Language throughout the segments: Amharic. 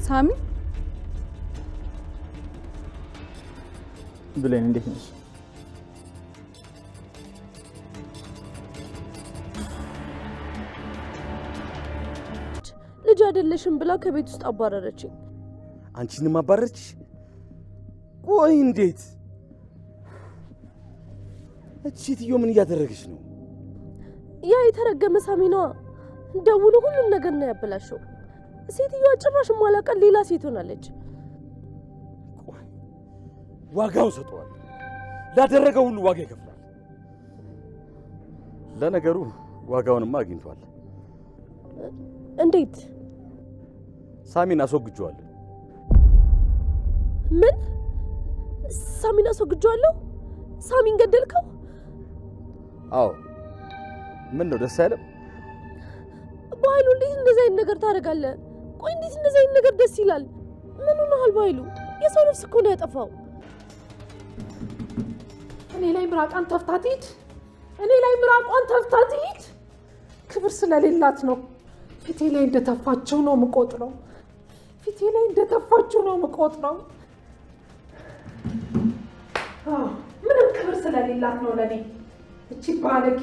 ሳሚ ብለን እንዴት ነሽ? ልጅ አይደለሽም ብላ ከቤት ውስጥ አባረረችኝ። አንቺንም አባረረችሽ? ቆይ እንዴት? እቺ ሴትዮ ምን እያደረገች ነው? ያ የተረገመ ሳሚ ነዋ። ደውሎ ሁሉም ነገር ነው ያበላሸው። ሴትዮዋ ጭራሽ ማላቀል ሌላ ሴት ሆናለች። ቆይ ዋጋውን ሰጠዋል። ላደረገው ሁሉ ዋጋ ይከፍላል። ለነገሩ ዋጋውንማ አግኝቷል። እንዴት? ሳሚን አስወግጄዋለሁ። ምን? ሳሚን አስወግጄዋለሁ? ሳሚን ገደልከው? አዎ። ምን ነው ደስ አይልም? በኃይሉ እንዴት እንደዚህ አይነት ነገር ታደርጋለህ? ቆይ እንዴት እንደዚህ አይነት ነገር ደስ ይላል? ምን ሆነሃል በኃይሉ? የሰው ነፍስ እኮ ነው ያጠፋው። እኔ ላይ ምራቋን ተፍታት ሂድ። እኔ ላይ ምራቋን ተፍታት ሂድ። ክብር ስለሌላት ነው ፊቴ ላይ እንደተፋቸው ነው የምቆጥረው። ፊቴ ላይ እንደተፋቸው ነው የምቆጥረው። ምንም ክብር ስለሌላት ነው ለኔ እቺ ባለጌ።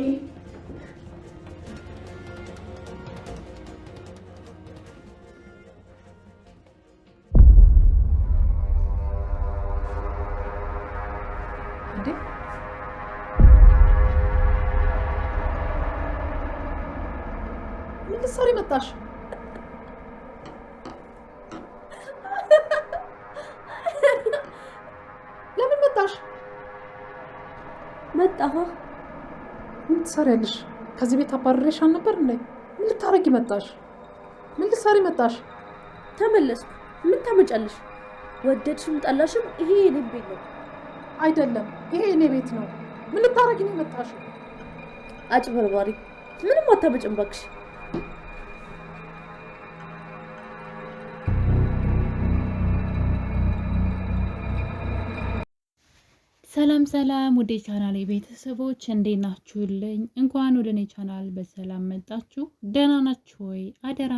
ምን ልትሰሪ መጣሽ? ለምን መጣሽ? መጣሁ። ምን ትሰሪያለሽ? ከዚህ ቤት አባረረሽ አልነበር እንዴ? ምን ልታረጊ መጣሽ? ምን ልትሰሪ መጣሽ? ተመለስኩ። ምን ታመጫለሽ? ወደድሽም ጠላሽም ይሄ የኔ ቤት ነው። አይደለም፣ ይሄ የኔ ቤት ነው። ምን ልታረጊ ነው መጣሽ? አጭበርባሪ! ምንም አታመጭም እባክሽ። ሰላም ሰላም ወደ ቻናሌ ቤተሰቦች እንዴት ናችሁልኝ? እንኳን ወደ እኔ ቻናል በሰላም መጣችሁ። ደህና ናችሁ ወይ? አደራ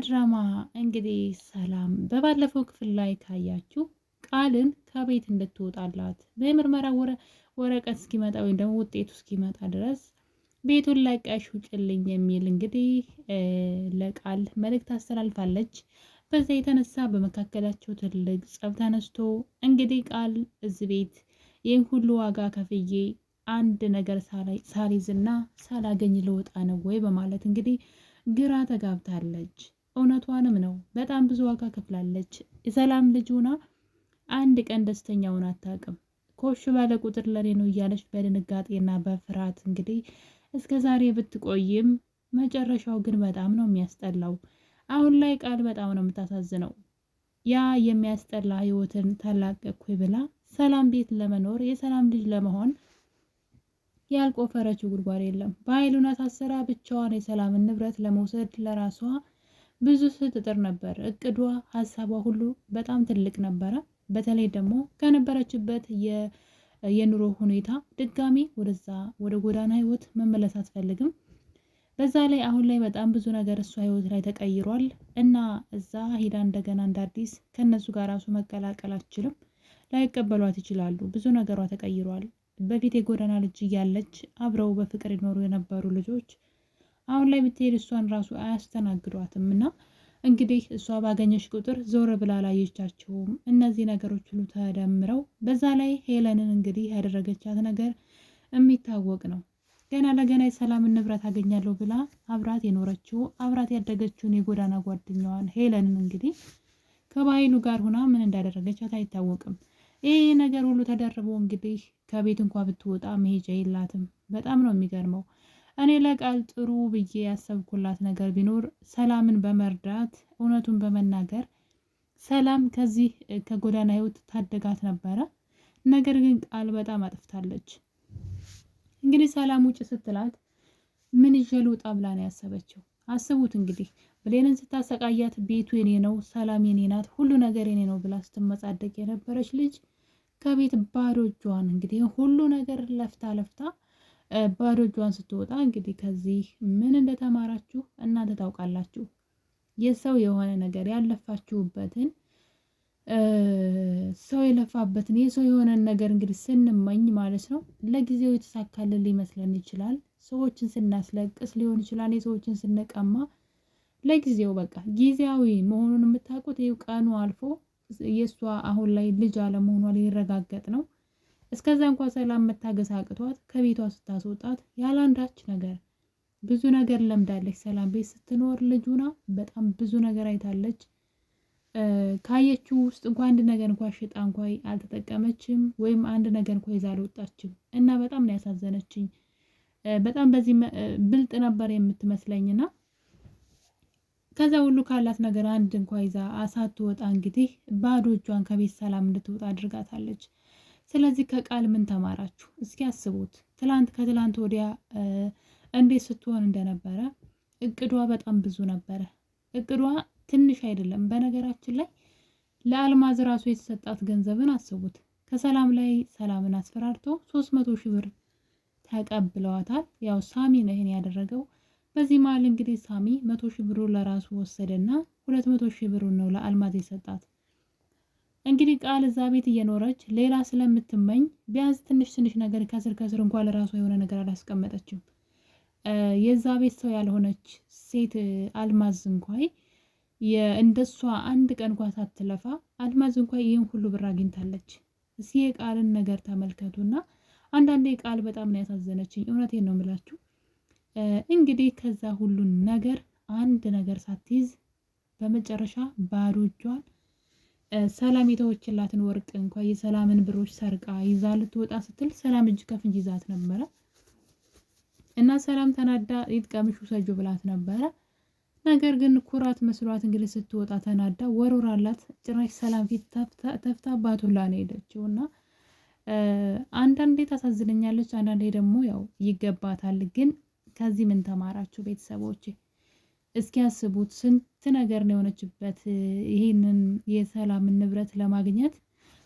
ድራማ እንግዲህ ሰላም በባለፈው ክፍል ላይ ካያችሁ ቃልን ከቤት እንድትወጣላት በምርመራ ወረቀት እስኪመጣ ወይም ደግሞ ውጤቱ እስኪመጣ ድረስ ቤቱን ለቀሽ ውጭልኝ የሚል እንግዲህ ለቃል መልእክት አስተላልፋለች። በዛ የተነሳ በመካከላቸው ትልቅ ጸብ ተነስቶ እንግዲህ ቃል እዚህ ቤት ይህን ሁሉ ዋጋ ከፍዬ አንድ ነገር ሳሊዝና ሳላገኝ ልወጣ ነው ወይ በማለት እንግዲህ ግራ ተጋብታለች። እውነቷንም ነው። በጣም ብዙ ዋጋ ከፍላለች። የሰላም ልጅ ሆና አንድ ቀን ደስተኛ ሆና አታውቅም። ኮሽ ባለ ቁጥር ለኔ ነው እያለች በድንጋጤና በፍርሃት እንግዲህ እስከ ዛሬ ብትቆይም መጨረሻው ግን በጣም ነው የሚያስጠላው። አሁን ላይ ቃል በጣም ነው የምታሳዝነው። ያ የሚያስጠላ ህይወትን ተላቀቅኩ ብላ ሰላም ቤት ለመኖር የሰላም ልጅ ለመሆን ያልቆፈረችው ጉድጓድ የለም። በኃይሉና ታሰራ ብቻዋን የሰላምን ንብረት ለመውሰድ ለራሷ ብዙ ስትጥር ነበር። እቅዷ፣ ሀሳቧ ሁሉ በጣም ትልቅ ነበረ። በተለይ ደግሞ ከነበረችበት የኑሮ ሁኔታ ድጋሚ ወደዛ ወደ ጎዳና ህይወት መመለስ አትፈልግም። በዛ ላይ አሁን ላይ በጣም ብዙ ነገር እሷ ህይወት ላይ ተቀይሯል እና እዛ ሄዳ እንደገና እንደ አዲስ ከነሱ ጋር ራሱ መቀላቀል አትችልም። ላይቀበሏት ይችላሉ። ብዙ ነገሯ ተቀይሯል። በፊት የጎዳና ልጅ እያለች አብረው በፍቅር ይኖሩ የነበሩ ልጆች አሁን ላይ ብትሄድ እሷን ራሱ አያስተናግዷትም እና እንግዲህ እሷ ባገኘች ቁጥር ዞር ብላ ላየቻቸውም። እነዚህ ነገሮች ሁሉ ተደምረው በዛ ላይ ሄለንን እንግዲህ ያደረገቻት ነገር የሚታወቅ ነው። ገና ለገና የሰላምን ንብረት አገኛለሁ ብላ አብራት የኖረችው አብራት ያደገችውን የጎዳና ጓደኛዋን ሄለንን እንግዲህ ከባይሉ ጋር ሆና ምን እንዳደረገቻት አይታወቅም። ይህ ነገር ሁሉ ተደርቦ እንግዲህ ከቤት እንኳ ብትወጣ መሄጃ የላትም። በጣም ነው የሚገርመው። እኔ ለቃል ጥሩ ብዬ ያሰብኩላት ነገር ቢኖር ሰላምን በመርዳት እውነቱን በመናገር ሰላም ከዚህ ከጎዳና ህይወት ታደጋት ነበረ። ነገር ግን ቃል በጣም አጥፍታለች። እንግዲህ ሰላም ውጭ ስትላት ምን ይዤ ልውጣ ብላ ነው ያሰበችው። አስቡት እንግዲህ ብሌንን ስታሰቃያት ቤቱ የኔ ነው፣ ሰላም የኔ ናት፣ ሁሉ ነገር የኔ ነው ብላ ስትመጻደቅ የነበረች ልጅ ከቤት ባዶ እጇን እንግዲህ ሁሉ ነገር ለፍታ ባዶ እጇን ስትወጣ እንግዲህ ከዚህ ምን እንደተማራችሁ እናንተ ታውቃላችሁ። የሰው የሆነ ነገር ያለፋችሁበትን ሰው የለፋበትን የሰው የሆነን ነገር እንግዲህ ስንመኝ ማለት ነው ለጊዜው የተሳካልን ሊመስለን ይችላል። ሰዎችን ስናስለቅስ ሊሆን ይችላል። የሰዎችን ስንቀማ ለጊዜው በቃ ጊዜያዊ መሆኑን የምታውቁት ይኸው ቀኑ አልፎ የእሷ አሁን ላይ ልጅ አለመሆኗ ሊረጋገጥ ነው። እስከዛ እንኳን ሰላም መታገስ አቅቷት ከቤቷ ስታስወጣት ያላንዳች ነገር ብዙ ነገር ለምዳለች። ሰላም ቤት ስትኖር ልጁና በጣም ብዙ ነገር አይታለች። ካየችው ውስጥ እንኳን አንድ ነገር እንኳን ሽጣ እንኳን አልተጠቀመችም፣ ወይም አንድ ነገር እንኳን ይዛ አልወጣችም እና በጣም ነው ያሳዘነችኝ። በጣም በዚህ ብልጥ ነበር የምትመስለኝና ከዛ ሁሉ ካላት ነገር አንድ እንኳን ይዛ ሳትወጣ እንግዲህ ባዶ እጇን ከቤት ሰላም እንድትወጣ አድርጋታለች። ስለዚህ ከቃል ምን ተማራችሁ? እስኪ አስቡት። ከትላንት ወዲያ እንዴት ስትሆን እንደነበረ እቅዷ በጣም ብዙ ነበረ። እቅዷ ትንሽ አይደለም። በነገራችን ላይ ለአልማዝ ራሱ የተሰጣት ገንዘብን አስቡት። ከሰላም ላይ ሰላምን አስፈራርቶ 300 ሺህ ብር ተቀብለዋታል። ያው ሳሚ ነው ይሄን ያደረገው። በዚህ መሀል እንግዲህ ሳሚ 100 ሺህ ብሩን ለራሱ ወሰደና 200 ሺህ ብሩን ነው ለአልማዝ የሰጣት። እንግዲህ ቃል እዛ ቤት እየኖረች ሌላ ስለምትመኝ ቢያንስ ትንሽ ነገር ከስር እንኳን ለራሷ የሆነ ነገር አላስቀመጠችም። የዛ ቤት ሰው ያልሆነች ሴት አልማዝ እንኳን እንደሷ አንድ ቀን እንኳን ሳትለፋ አልማዝ እንኳን ይህን ሁሉ ብር አግኝታለች። እስኪ የቃልን ነገር ተመልከቱና አንዳንዴ ቃል በጣም ነው ያሳዘነችኝ። እውነቴን ነው የምላችሁ። እንግዲህ ከዛ ሁሉን ነገር አንድ ነገር ሳትይዝ በመጨረሻ ባዶ እጇን ሰላም የተወችላትን ወርቅ እንኳን የሰላምን ብሮች ሰርቃ ይዛ ልትወጣ ስትል ሰላም እጅ ከፍንጅ ይዛት ነበረ እና ሰላም ተናዳ ይጥቀምሽ ውሰጁ ብላት ነበረ። ነገር ግን ኩራት መስሏት እንግዲህ ስትወጣ ተናዳ ወሮራላት። ጭራሽ ሰላም ፊት ተፍታባቱላ ነው ሄደችው። እና አንዳንዴ ታሳዝነኛለች፣ አንዳንዴ ደግሞ ያው ይገባታል። ግን ከዚህ ምን ተማራችሁ ቤተሰቦች? እስኪ ያስቡት። ስንት ነገር ነው የሆነችበት ይሄንን የሰላምን ንብረት ለማግኘት።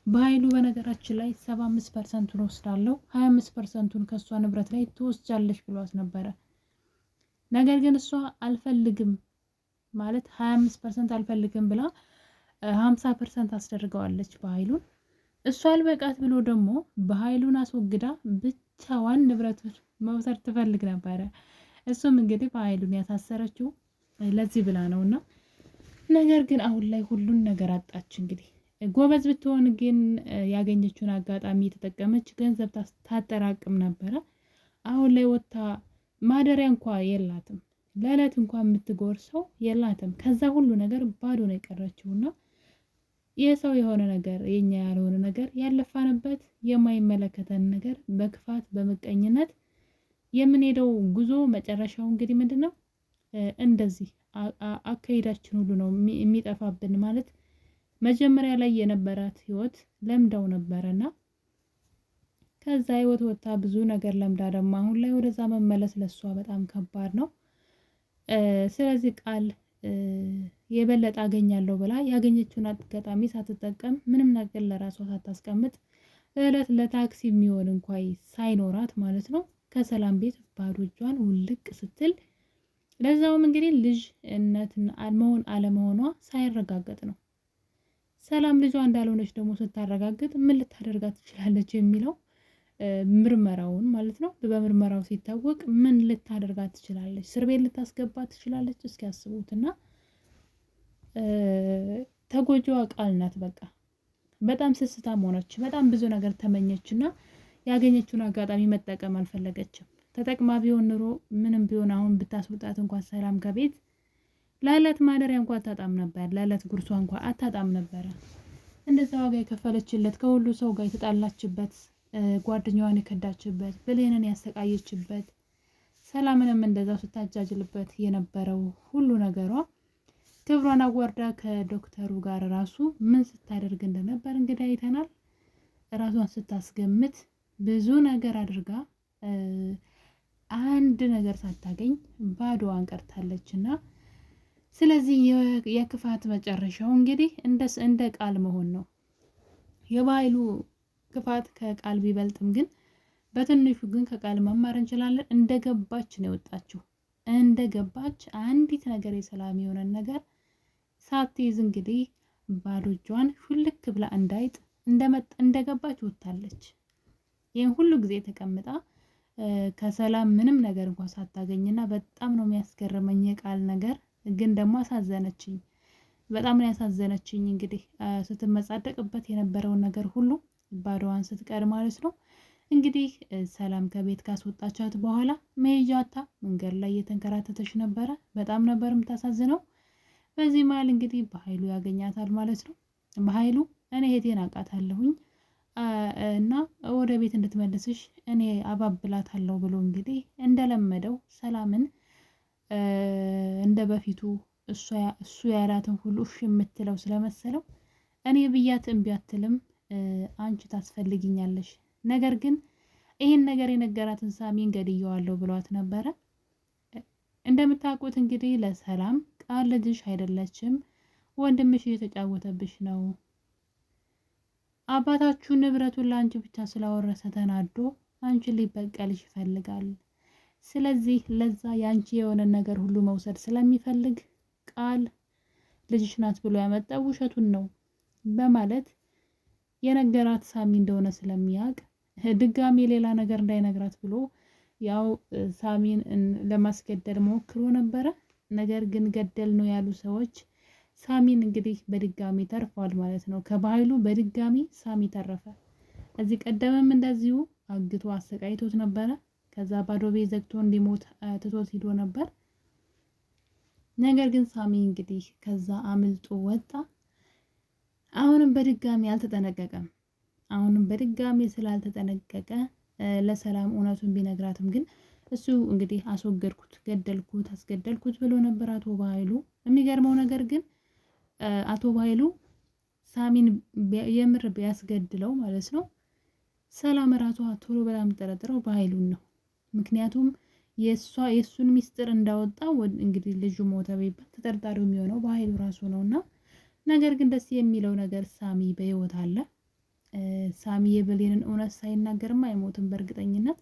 በኃይሉ በነገራችን ላይ 75%ን ወስዳለሁ 25%ን ከእሷ ንብረት ላይ ትወስጃለሽ ብሏት ነበረ። ነገር ግን እሷ አልፈልግም ማለት 25% አልፈልግም ብላ 50% አስደርገዋለች በኃይሉን። እሷ አልበቃት ብሎ ደግሞ በኃይሉን አስወግዳ ብቻዋን ንብረት መውሰድ ትፈልግ ነበረ። እሱም እንግዲህ በኃይሉን ያሳሰረችው ለዚህ ብላ ነውና፣ ነገር ግን አሁን ላይ ሁሉን ነገር አጣች። እንግዲህ ጎበዝ ብትሆን ግን ያገኘችውን አጋጣሚ የተጠቀመች ገንዘብ ታጠራቅም ነበረ። አሁን ላይ ወጥታ ማደሪያ እንኳ የላትም፣ ለዕለት እንኳ የምትጎርሰው የላትም። ከዛ ሁሉ ነገር ባዶ ነው የቀረችውና የሰው የሆነ ነገር የኛ ያልሆነ ነገር ያለፋንበት የማይመለከተን ነገር በክፋት በምቀኝነት የምንሄደው ጉዞ መጨረሻው እንግዲህ ምንድነው? እንደዚህ አካሄዳችን ሁሉ ነው የሚጠፋብን። ማለት መጀመሪያ ላይ የነበራት ህይወት ለምዳው ነበረና ከዛ ህይወት ወጣ ብዙ ነገር ለምዳ ደግሞ አሁን ላይ ወደዛ መመለስ ለሷ በጣም ከባድ ነው። ስለዚህ ቃል የበለጠ አገኛለሁ ብላ ያገኘችውን አጋጣሚ ሳትጠቀም ምንም ነገር ለራሷ ሳታስቀምጥ እለት ለታክሲ የሚሆን እንኳን ሳይኖራት ማለት ነው ከሰላም ቤት ባዶ እጇን ውልቅ ስትል፣ ለዛውም እንግዲህ ልጅነት መሆን አለመሆኗ ሳይረጋገጥ ነው። ሰላም ልጇ እንዳልሆነች ደግሞ ስታረጋግጥ ምን ልታደርጋት ትችላለች የሚለው ምርመራውን ማለት ነው። በምርመራው ሲታወቅ ምን ልታደርጋት ትችላለች? እስር ቤት ልታስገባት ትችላለች። እስኪ ያስቡትና ተጎጂዋ ቃል ናት። በቃ በጣም ስስታም ሆነች። በጣም ብዙ ነገር ተመኘችና ያገኘችውን አጋጣሚ መጠቀም አልፈለገችም። ተጠቅማ ቢሆን ኑሮ ምንም ቢሆን አሁን ብታስወጣት እንኳን ሰላም ከቤት ለዕለት ማደሪያ እንኳን አታጣም ነበር። ለዕለት ጉርሷ እንኳን አታጣም ነበረ። እንደዛ ዋጋ የከፈለችለት ከሁሉ ሰው ጋር የተጣላችበት፣ ጓደኛዋን የከዳችበት፣ ብሌንን ያሰቃየችበት፣ ሰላምንም እንደዛው ስታጃጅልበት የነበረው ሁሉ ነገሯ ክብሯን አዋርዳ ከዶክተሩ ጋር ራሱ ምን ስታደርግ እንደነበር እንግዲህ አይተናል። ራሷን ስታስገምት ብዙ ነገር አድርጋ አንድ ነገር ሳታገኝ ባዶዋን ቀርታለችና ስለዚህ የክፋት መጨረሻው እንግዲህ እንደ ቃል መሆን ነው። የባህሉ ክፋት ከቃል ቢበልጥም ግን በትንሹ ግን ከቃል መማር እንችላለን። እንደገባች ነው የወጣችው። እንደገባች አንዲት ነገር የሰላም የሆነን ነገር ሳትይዝ እንግዲህ ባዶ እጇን ሹልክ ብላ እንዳይጥ እንደገባች ወጥታለች። ይህን ሁሉ ጊዜ ተቀምጣ ከሰላም ምንም ነገር እንኳን ሳታገኝና በጣም ነው የሚያስገርመኝ የቃል ነገር ግን ደግሞ አሳዘነችኝ። በጣም ነው ያሳዘነችኝ። እንግዲህ ስትመጻደቅበት የነበረውን ነገር ሁሉ ባዶዋን ስትቀር ማለት ነው። እንግዲህ ሰላም ከቤት ካስወጣቻት በኋላ መሄጃታ መንገድ ላይ እየተንከራተተች ነበረ። በጣም ነበር የምታሳዝነው። በዚህ መሀል እንግዲህ በኃይሉ ያገኛታል ማለት ነው። በኃይሉ እኔ እህቴን አውቃታለሁኝ እና ወደ ቤት እንድትመልስሽ እኔ አባብላታለሁ ብሎ እንግዲህ እንደለመደው ሰላምን እንደ በፊቱ እሱ ያላትን ሁሉ እሺ የምትለው ስለመሰለው እኔ ብያት እምቢ አትልም፣ አንቺ ታስፈልጊኛለሽ። ነገር ግን ይህን ነገር የነገራትን ሳሚን ገድየዋለሁ ብሏት ነበረ። እንደምታውቁት እንግዲህ ለሰላም ቃል ልጅሽ አይደለችም፣ ወንድምሽ እየተጫወተብሽ ነው። አባታችሁ ንብረቱን ለአንቺ ብቻ ስላወረሰ ተናዶ አንቺን ሊበቀልሽ ይፈልጋል። ስለዚህ ለዛ ያንቺ የሆነ ነገር ሁሉ መውሰድ ስለሚፈልግ ቃል ልጅሽ ናት ብሎ ያመጣው ውሸቱን ነው በማለት የነገራት ሳሚ እንደሆነ ስለሚያውቅ ድጋሚ ሌላ ነገር እንዳይነግራት ብሎ ያው ሳሚን ለማስገደል ሞክሮ ነበረ። ነገር ግን ገደል ነው ያሉ ሰዎች ሳሚን እንግዲህ በድጋሚ ተርፏል ማለት ነው። ከባህሉ በድጋሚ ሳሚ ተረፈ። እዚህ ቀደምም እንደዚሁ አግቶ አሰቃይቶት ነበረ። ከዛ ባዶ ቤት ዘግቶ እንዲሞት ትቶት ሂዶ ነበር። ነገር ግን ሳሚ እንግዲህ ከዛ አምልጦ ወጣ። አሁንም በድጋሚ አልተጠነቀቀም። አሁንም በድጋሚ ስላልተጠነቀቀ ለሰላም እውነቱን ቢነግራትም ግን እሱ እንግዲህ አስወገድኩት፣ ገደልኩት፣ አስገደልኩት ብሎ ነበር አቶ በኃይሉ። የሚገርመው ነገር ግን አቶ በኃይሉ ሳሚን የምር ቢያስገድለው ማለት ነው ሰላም ራሷ ቶሎ ብላ የምጠረጥረው በኃይሉን ነው። ምክንያቱም የእሱን ሚስጥር እንዳወጣው እንግዲህ ልጁ ሞተ ቢባል ተጠርጣሪው የሚሆነው በኃይሉ ራሱ ነውና፣ ነገር ግን ደስ የሚለው ነገር ሳሚ በህይወት አለ። ሳሚ የብሌንን እውነት ሳይናገርም አይሞትም በእርግጠኝነት።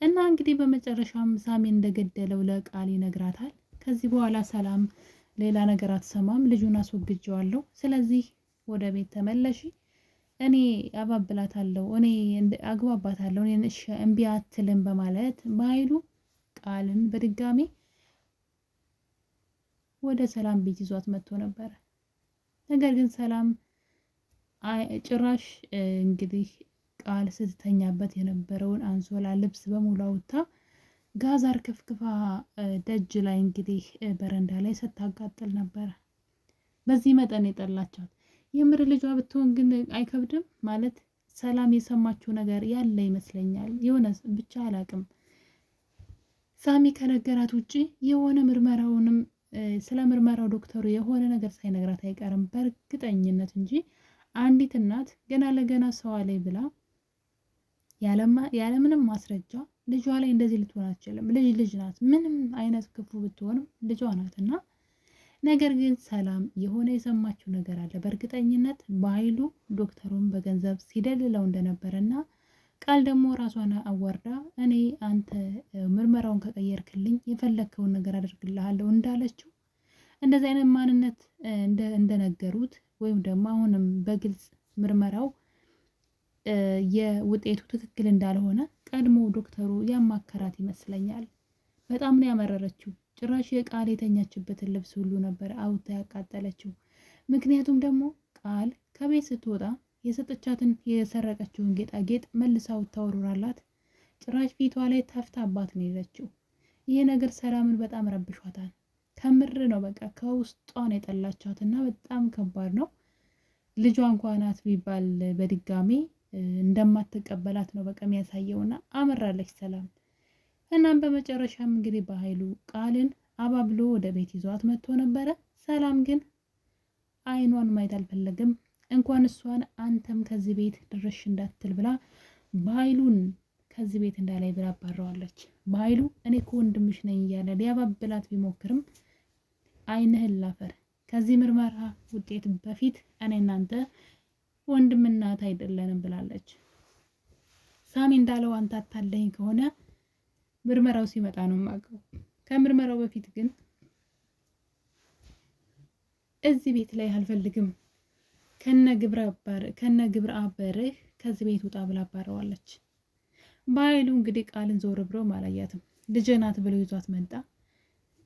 እና እንግዲህ በመጨረሻም ሳሚን እንደገደለው ለቃል ይነግራታል። ከዚህ በኋላ ሰላም ሌላ ነገር አትሰማም። ልጁን አስወግጀዋለሁ፣ ስለዚህ ወደ ቤት ተመለሺ፣ እኔ አባብላታለሁ፣ እኔ አግባባታለሁ፣ እኔ እምቢ አትልም በማለት በኃይሉ ቃልን በድጋሚ ወደ ሰላም ቤት ይዟት መጥቶ ነበረ። ነገር ግን ሰላም ጭራሽ እንግዲህ ቃል ስትተኛበት የነበረውን አንሶላ ልብስ በሙሉ አውጥታ ጋዝ አርከፍክፋ ደጅ ላይ እንግዲህ በረንዳ ላይ ስታቃጥል ነበረ። በዚህ መጠን የጠላቻት የምር ልጇ ብትሆን ግን አይከብድም ማለት። ሰላም የሰማችው ነገር ያለ ይመስለኛል። የሆነ ብቻ አላቅም። ሳሚ ከነገራት ውጪ የሆነ ምርመራውንም ስለ ምርመራው ዶክተሩ የሆነ ነገር ሳይነግራት አይቀርም በእርግጠኝነት እንጂ አንዲት እናት ገና ለገና ሰዋ ላይ ብላ ያለምንም ማስረጃ ልጇ ላይ እንደዚህ ልትሆን አትችልም። ልጅ ናት። ምንም አይነት ክፉ ብትሆንም ልጇ ናት። እና ነገር ግን ሰላም የሆነ የሰማችው ነገር አለ በእርግጠኝነት በኃይሉ ዶክተሩን በገንዘብ ሲደልለው እንደነበረና ቃል ደግሞ ራሷን አዋርዳ እኔ አንተ ምርመራውን ከቀየርክልኝ የፈለግከውን ነገር አድርግልሃለሁ እንዳለችው እንደዚህ አይነት ማንነት እንደነገሩት ወይም ደግሞ አሁንም በግልጽ ምርመራው የውጤቱ ትክክል እንዳልሆነ ቀድሞ ዶክተሩ ያማከራት ይመስለኛል። በጣም ነው ያመረረችው። ጭራሽ የቃል የተኛችበትን ልብስ ሁሉ ነበር አውጥታ ያቃጠለችው። ምክንያቱም ደግሞ ቃል ከቤት ስትወጣ የሰጠቻትን የሰረቀችውን ጌጣጌጥ መልሳ ታወርራላት። ጭራሽ ፊቷ ላይ ተፍታባት ነው የሄደችው። ይሄ ነገር ሰላምን በጣም ረብሿታል። ከምር ነው በቃ ከውስጧን የጠላቻትና በጣም ከባድ ነው። ልጇ እንኳን ናት ቢባል በድጋሚ እንደማትቀበላት ነው በቃ የሚያሳየውና አመራለች ሰላም። እናም በመጨረሻም እንግዲህ በኃይሉ ቃልን አባብሎ ወደ ቤት ይዟት መጥቶ ነበረ። ሰላም ግን አይኗን ማየት አልፈለግም። እንኳን እሷን አንተም ከዚህ ቤት ድርሽ እንዳትል ብላ በኃይሉን ከዚህ ቤት እንዳላይ ብላ አባረዋለች። በኃይሉ እኔ እኮ ወንድምሽ ነኝ እያለ ሊያባብላት ቢሞክርም አይንህን ላፈር፣ ከዚህ ምርመራ ውጤት በፊት እኔ እናንተ ወንድምና እናት አይደለንም ብላለች። ሳሚ እንዳለው አንተ አታለኝ ከሆነ ምርመራው ሲመጣ ነው የማውቀው። ከምርመራው በፊት ግን እዚህ ቤት ላይ አልፈልግም፣ ከነ ግብረ አበርህ ከዚህ ቤት ውጣ ብላ አባረዋለች። በኃይሉ እንግዲህ ቃልን ዞር ብሎ አላያትም። ልጄ ናት ብሎ ይዟት መጣ።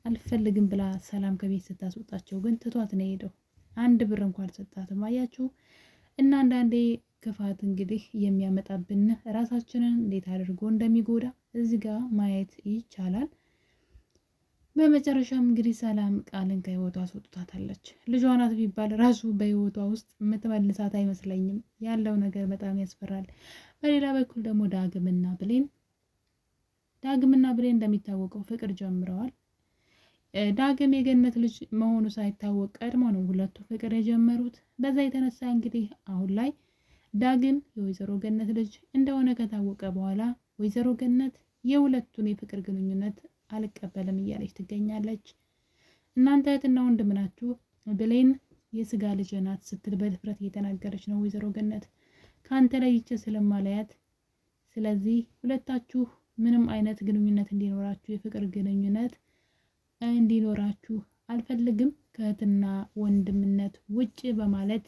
አልፈልግም ብላ ሰላም ከቤት ስታስወጣቸው ግን ትቷት ነው የሄደው። አንድ ብር እንኳን አልሰጣትም። አያችሁ እና አንዳንዴ ክፋት እንግዲህ የሚያመጣብን ራሳችንን እንዴት አድርጎ እንደሚጎዳ እዚህ ጋር ማየት ይቻላል። በመጨረሻም እንግዲህ ሰላም ቃልን ከህይወቷ አስወጥታታለች። ልጇ ናት ቢባል ራሱ በህይወቷ ውስጥ የምትመልሳት አይመስለኝም። ያለው ነገር በጣም ያስፈራል። በሌላ በኩል ደግሞ ዳግምና ብሌን እንደሚታወቀው ፍቅር ጀምረዋል። ዳግም የገነት ልጅ መሆኑ ሳይታወቅ ቀድሞ ነው ሁለቱ ፍቅር የጀመሩት። በዛ የተነሳ እንግዲህ አሁን ላይ ዳግም የወይዘሮ ገነት ልጅ እንደሆነ ከታወቀ በኋላ ወይዘሮ ገነት የሁለቱን የፍቅር ግንኙነት አልቀበልም እያለች ትገኛለች። እናንተ እህትና ወንድም ናችሁ፣ ብሌን የስጋ ልጅ ናት ስትል በድፍረት እየተናገረች ነው ወይዘሮ ገነት። ከአንተ ላይ ይቼ ስለማለያት፣ ስለዚህ ሁለታችሁ ምንም አይነት ግንኙነት እንዲኖራችሁ የፍቅር ግንኙነት እንዲኖራችሁ አልፈልግም ከእህትና ወንድምነት ውጭ በማለት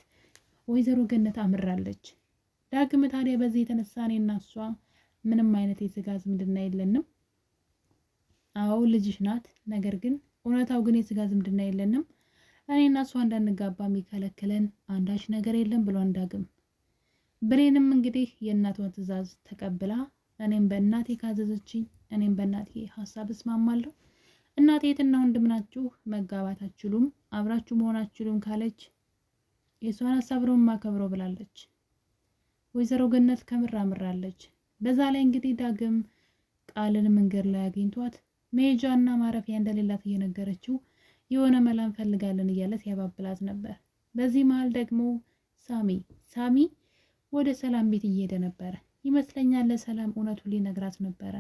ወይዘሮ ገነት አምራለች። ዳግም ታዲያ በዚህ የተነሳ እኔና እሷ ምንም አይነት የስጋ ዝምድና የለንም። አዎ ልጅሽ ናት፣ ነገር ግን እውነታው ግን የስጋ ዝምድና የለንም። እኔና እሷ እንዳንጋባ የሚከለክለን አንዳች ነገር የለም ብሏን ዳግም። ብሌንም እንግዲህ የእናቷን ትዕዛዝ ተቀብላ እኔም በእናቴ ካዘዘችኝ እኔም በእናቴ ሀሳብ እስማማለሁ፣ እናቴ እህትና ወንድም ናችሁ፣ መጋባት አትችሉም፣ አብራችሁ መሆን አትችሉም ካለች የእሷን ሀሳብ ነው የማከብረው ብላለች። ወይዘሮ ገነት ከምር አምራለች። በዛ ላይ እንግዲህ ዳግም ቃልን መንገድ ላይ አግኝቷት መሄጃና ማረፊያ እንደሌላት እየነገረችው የሆነ መላ እንፈልጋለን እያለ ሲያባብላት ነበር። በዚህ መሀል ደግሞ ሳሚ ወደ ሰላም ቤት እየሄደ ነበረ ይመስለኛል። ለሰላም እውነቱን ሊነግራት ነበረ።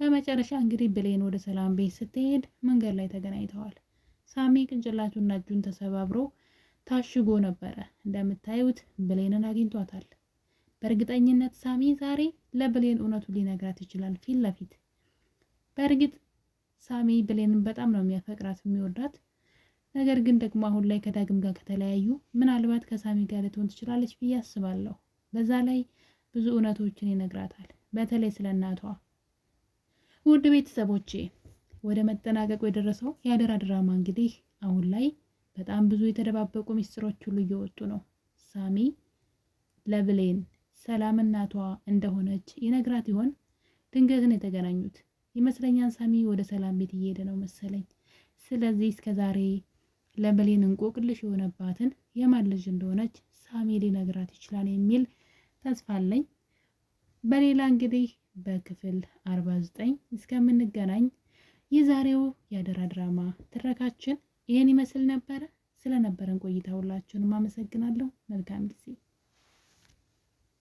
በመጨረሻ እንግዲህ ብሌን ወደ ሰላም ቤት ስትሄድ መንገድ ላይ ተገናኝተዋል። ሳሚ ቅንጭላቱና እጁን ተሰባብሮ ታሽጎ ነበረ። እንደምታዩት ብሌንን አግኝቷታል። በእርግጠኝነት ሳሚ ዛሬ ለብሌን እውነቱን ሊነግራት ይችላል ፊት ለፊት። በእርግጥ ሳሚ ብሌንን በጣም ነው የሚያፈቅራት የሚወዳት። ነገር ግን ደግሞ አሁን ላይ ከዳግም ጋር ከተለያዩ ምናልባት ከሳሚ ጋር ልትሆን ትችላለች ብዬ አስባለሁ። በዛ ላይ ብዙ እውነቶችን ይነግራታል፣ በተለይ ስለ እናቷ። ውድ ቤተሰቦቼ ወደ መጠናቀቁ የደረሰው የአደራ ድራማ እንግዲህ አሁን ላይ በጣም ብዙ የተደባበቁ ሚስጥሮች ሁሉ እየወጡ ነው። ሳሚ ለብሌን ሰላም እናቷ እንደሆነች ይነግራት ይሆን? ድንገት ነው የተገናኙት ይመስለኛል። ሳሚ ወደ ሰላም ቤት እየሄደ ነው መሰለኝ። ስለዚህ እስከዛሬ ለብሌን እንቆቅልሽ የሆነባትን የማን ልጅ እንደሆነች ሳሚ ሊነግራት ይችላል የሚል ተስፋ አለኝ። በሌላ እንግዲህ በክፍል 49 እስከምንገናኝ የዛሬው የአደራ ድራማ ትረካችን ይህን ይመስል ነበረ። ስለነበረን ቆይታ ሁላችሁንም አመሰግናለሁ። መልካም ጊዜ